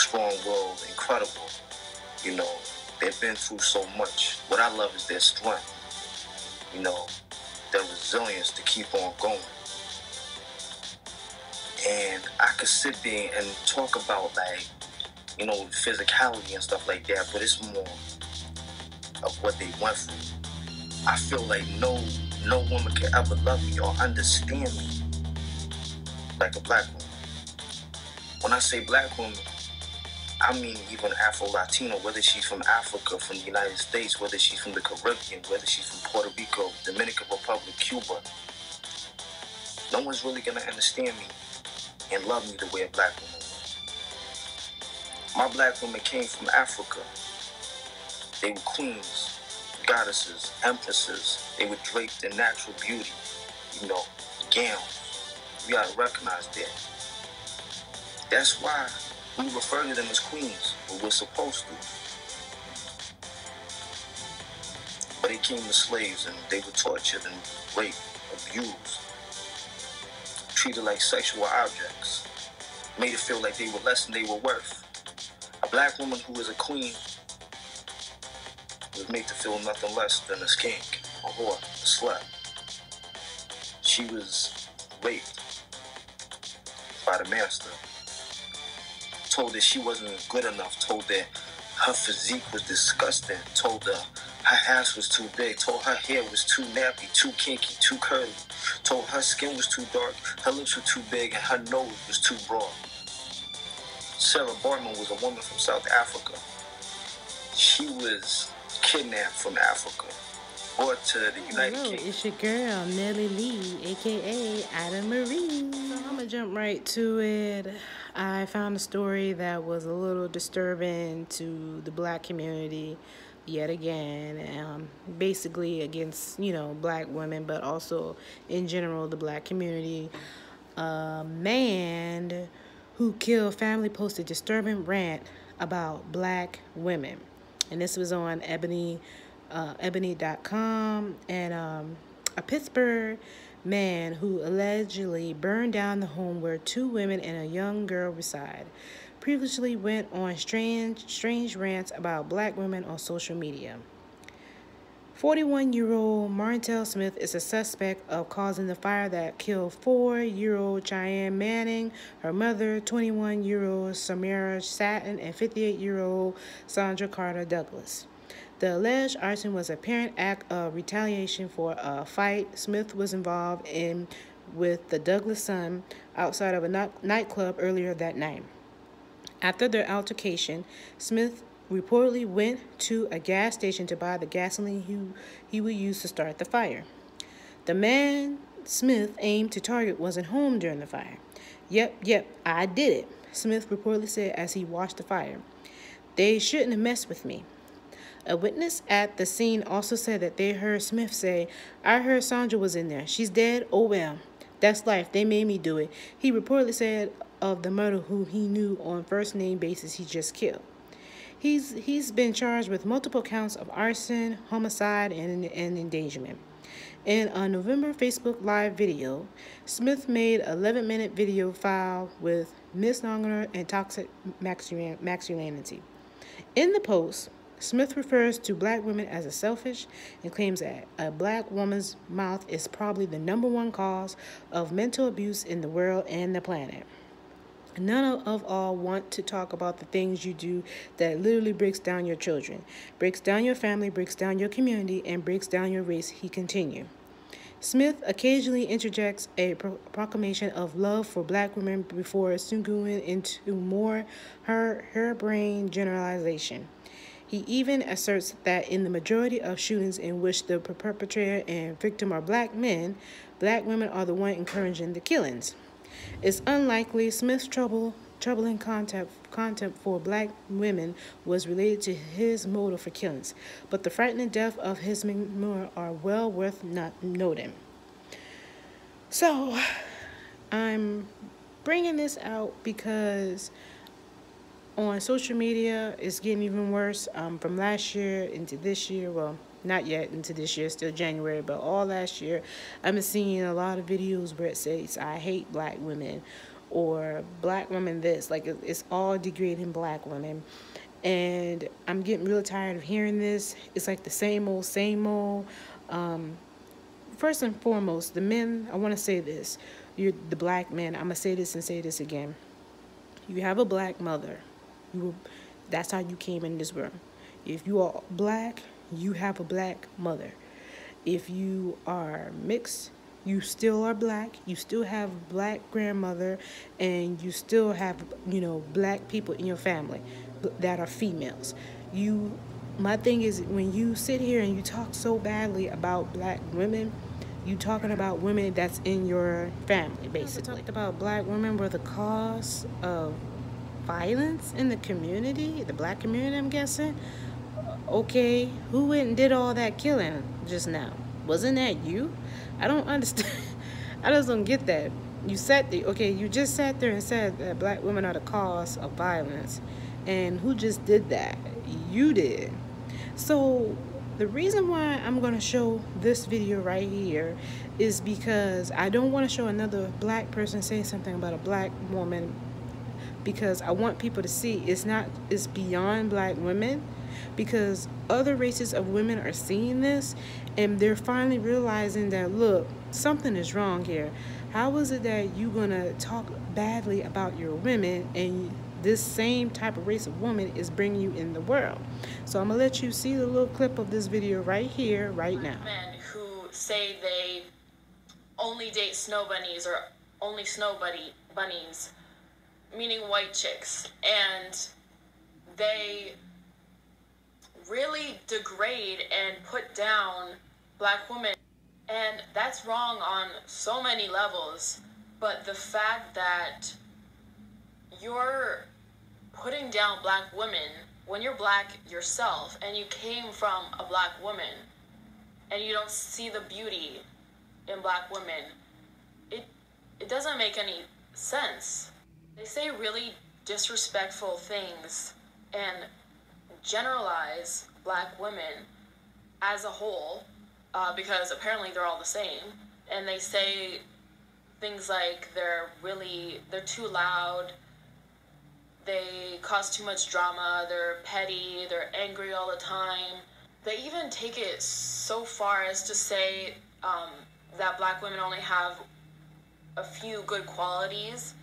strong-willed, incredible. You know, they've been through so much. What I love is their strength. You know, their resilience to keep on going. And I could sit there and talk about, like, you know, physicality and stuff like that, but it's more of what they went through. I feel like no woman can ever love me or understand me like a black woman. When I say black woman, I mean even Afro-Latino, whether she's from Africa, from the United States, whether she's from the Caribbean, whether she's from Puerto Rico, Dominican Republic, Cuba. No one's really gonna understand me and love me the way a black woman would. My black women came from Africa. They were queens, goddesses, empresses. They were draped in natural beauty, you know, gowns. We gotta recognize that. That's why we refer to them as queens, but we're supposed to. But they came as slaves and they were tortured and raped, abused, treated like sexual objects, made it feel like they were less than they were worth. A black woman who is a queen was made to feel nothing less than a skank, a whore, a slut. She was raped by the master, told that she wasn't good enough, told that her physique was disgusting, told her ass was too big, told her hair was too nappy, too kinky, too curly, told her skin was too dark, her lips were too big, and her nose was too broad. Sarah Bartman was a woman from South Africa. She was kidnapped from Africa, brought to the United Kingdom. It's your girl, Nelly Lee, a.k.a. Ada Marie. So I'm going to jump right to it. I found a story that was a little disturbing to the black community yet again. Basically against, you know, black women, but also in general the black community. A man who killed family posted disturbing rant about black women. And this was on ebony.com. And a Pittsburgh man who allegedly burned down the home where 2 women and a young girl reside previously went on strange rants about black women on social media. 41-year-old Martell Smith is a suspect of causing the fire that killed 4-year-old Cheyenne Manning, her mother, 21-year-old Samara Satin, and 58-year-old Sandra Carter Douglas. The alleged arson was a apparent act of retaliation for a fight Smith was involved in with the Douglas son outside of a nightclub earlier that night. After their altercation, Smith reportedly went to a gas station to buy the gasoline he would use to start the fire. The man Smith aimed to target wasn't home during the fire. Yep, I did it, Smith reportedly said as he watched the fire. They shouldn't have messed with me. A witness at the scene also said that they heard Smith say, I heard Sandra was in there. She's dead? Oh well. That's life. They made me do it. He reportedly said of the murderer who he knew on first name basis he just killed. He's been charged with multiple counts of arson, homicide, and endangerment. In a November Facebook Live video, Smith made an 11-minute video file with misnomer and toxic masculinity. In the post, Smith refers to black women as a selfish and claims that a black woman's mouth is probably the #1 cause of mental abuse in the world and the planet. None of all want to talk about the things you do that literally breaks down your children, breaks down your family, breaks down your community, and breaks down your race, he continued. Smith occasionally interjects a proclamation of love for black women before segueing into more harebrained generalization. He even asserts that in the majority of shootings in which the perpetrator and victim are black men, black women are the one encouraging the killings. It's unlikely Smith's troubling contempt for black women was related to his motive for killings, but the frightening death of his memoir are well worth noting. So, I'm bringing this out because on social media it's getting even worse. From last year into this year, well, not yet into this year, still January, but all last year I've been seeing a lot of videos where it says I hate black women, or black women this. Like, it's all degrading black women. And I'm getting really tired of hearing this. It's like the same old, same old. First and foremost, the men, I want to say this. You're the black men. I'm going to say this and say this again. You have a black mother. That's how you came in this world. If you are black, you have a black mother. If you are mixed, you still are black. You still have a black grandmother, and you still have, black people in your family that are females. My thing is, when you sit here and you talk so badly about black women, you talking about women that's in your family, basically. Talked about black women were the cause of violence in the community, the black community, I'm guessing. Okay, who went and did all that killing just now? Wasn't that you? I don't understand. I just don't get that. You just sat there and said that black women are the cause of violence. And who just did that? You did. So the reason why I'm going to show this video right here is because I don't want to show another black person saying something about a black woman, because I want people to see it's beyond black women, because other races of women are seeing this and they're finally realizing that, look, something is wrong here. How is it that you're gonna talk badly about your women and this same type of race of woman is bringing you in the world? So I'm gonna let you see the little clip of this video right here, right now. Men who say they only date snow bunnies or only bunnies, meaning white chicks, and they really degrade and put down black women. And that's wrong on so many levels. But the fact that you're putting down black women when you're black yourself and you came from a black woman and you don't see the beauty in black women, it doesn't make any sense. They say really disrespectful things and generalize black women as a whole, because apparently they're all the same. And they say things like they're too loud, they cause too much drama, they're petty, they're angry all the time. They even take it so far as to say that black women only have a few good qualities,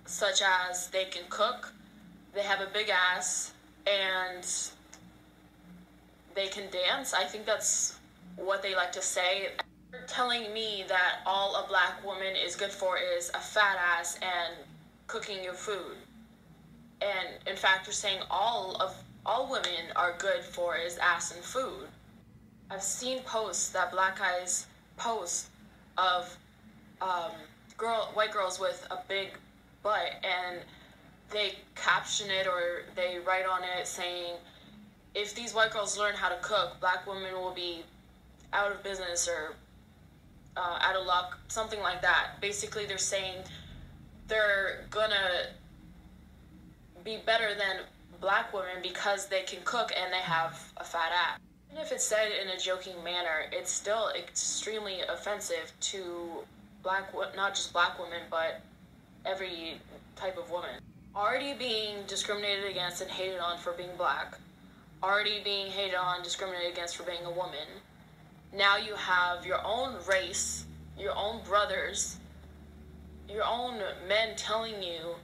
such as they can cook, they have a big ass, and they can dance. I think that's what they like to say. They're telling me that all a black woman is good for is a fat ass and cooking your food. And in fact, you're saying all women are good for is ass and food. I've seen posts that black guys post of white girls with a big butt, and they caption it or they write on it saying, if these white girls learn how to cook, black women will be out of business or out of luck, something like that. Basically, they're saying they're gonna be better than black women because they can cook and they have a fat ass. Even if it's said in a joking manner, it's still extremely offensive to not just black women, but every type of woman. Already being discriminated against and hated on for being black, already being hated on, discriminated against for being a woman. Now you have your own race, your own brothers, your own men telling you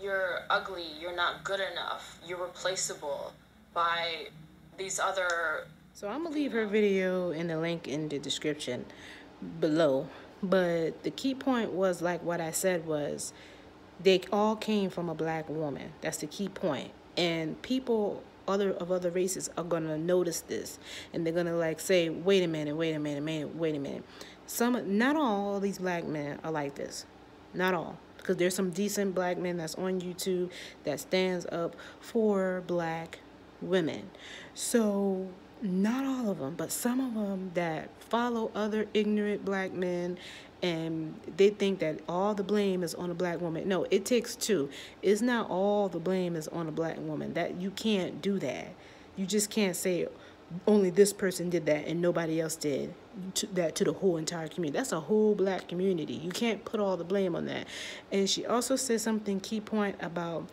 you're ugly, you're not good enough, you're replaceable by these other... So I'm going to leave her video in the link in the description below. But the key point was, like what I said, was they all came from a black woman. That's the key point. And people of other races are going to notice this. And they're going to like say, wait a minute. Not all these black men are like this. Not all. Because there's some decent black men that's on YouTube that stands up for black women. So not all of them, but some of them that follow other ignorant black men, and they think that all the blame is on a black woman. No, it takes two. It's not all the blame is on a black woman. That you can't do that. You just can't say only this person did that and nobody else did. to the whole entire community. That's a whole black community. You can't put all the blame on that. And she also said something key point about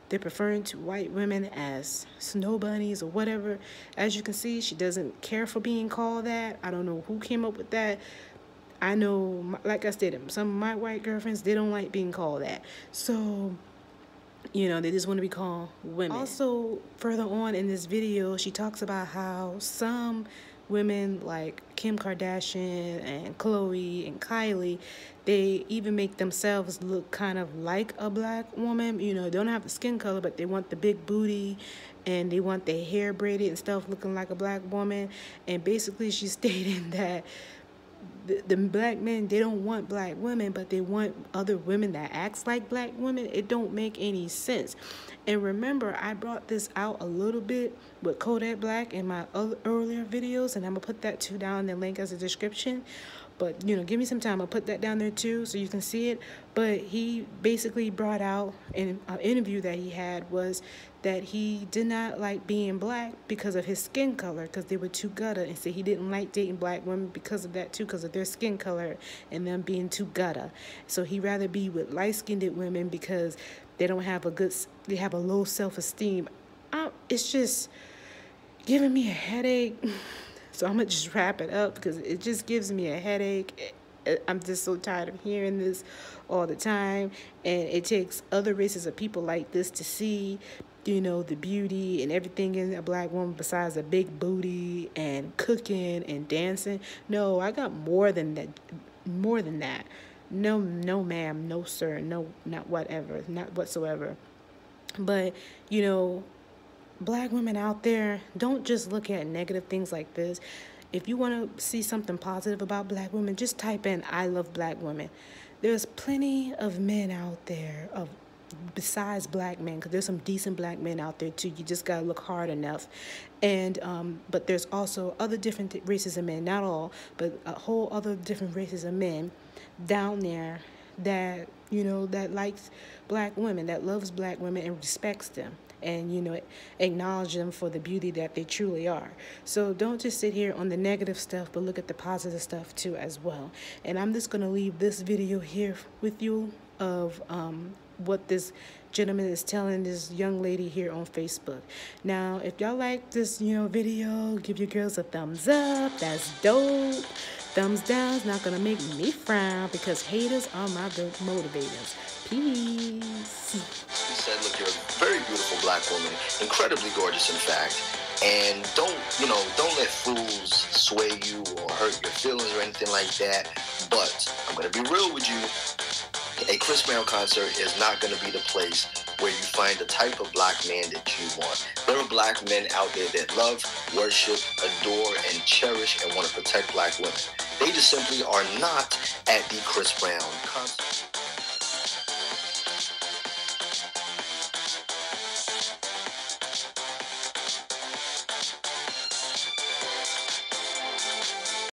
they're preferring to white women as snow bunnies or whatever. As you can see, she doesn't care for being called that. I don't know who came up with that. I know, like I said, some of my white girlfriends, they don't like being called that. So, you know, they just want to be called women. Also, further on in this video, she talks about how some women like Kim Kardashian and Khloe and Kylie, they even make themselves look kind of like a black woman. You know, they don't have the skin color, but they want the big booty and they want their hair braided and stuff looking like a black woman. And basically she's stating that the black men, they don't want black women, but they want other women that acts like black women. It don't make any sense. And remember, I brought this out a little bit with Kodak Black in my earlier videos, and I'm going to put that too down in the link as a description. But, you know, give me some time. I'll put that down there too so you can see it. But he basically brought out in an interview that he had was that he did not like being black because of his skin color, because they were too gutter. And so he didn't like dating black women because of that too, because of their skin color and them being too gutter. So he'd rather be with light-skinned women because they don't have they have a low self-esteem. It's just giving me a headache. So I'm going to just wrap it up because it just gives me a headache. I'm just so tired of hearing this all the time. And it takes other races of people like this to see, you know, the beauty and everything in a black woman besides a big booty and cooking and dancing. No, I got more than that. More than that. No, ma'am. No, sir. No, not whatever. Not whatsoever. But, you know, black women out there, don't just look at negative things like this. If you want to see something positive about black women, just type in "I love black women." There's plenty of men out there besides black men, because there's some decent black men out there too. You just gotta look hard enough. And but there's also other different races of men, not all, but a whole other different races of men down there that, you know, that likes black women, that loves black women and respects them, and, you know, acknowledge them for the beauty that they truly are. So don't just sit here on the negative stuff, but look at the positive stuff too as well. And I'm just going to leave this video here with you of what this gentleman is telling this young lady here on Facebook. Now, if y'all like this, you know, video, give your girls a thumbs up. That's dope. Thumbs down is not going to make me frown because haters are my good motivators. Peace. He said, look, you're a very beautiful black woman, incredibly gorgeous, in fact, and don't let fools sway you or hurt your feelings or anything like that. But I'm going to be real with you. A Chris Brown concert is not going to be the place where you find the type of black man that you want. There are black men out there that love, worship, adore, and cherish and want to protect black women. They just simply are not at the Chris Brown concert.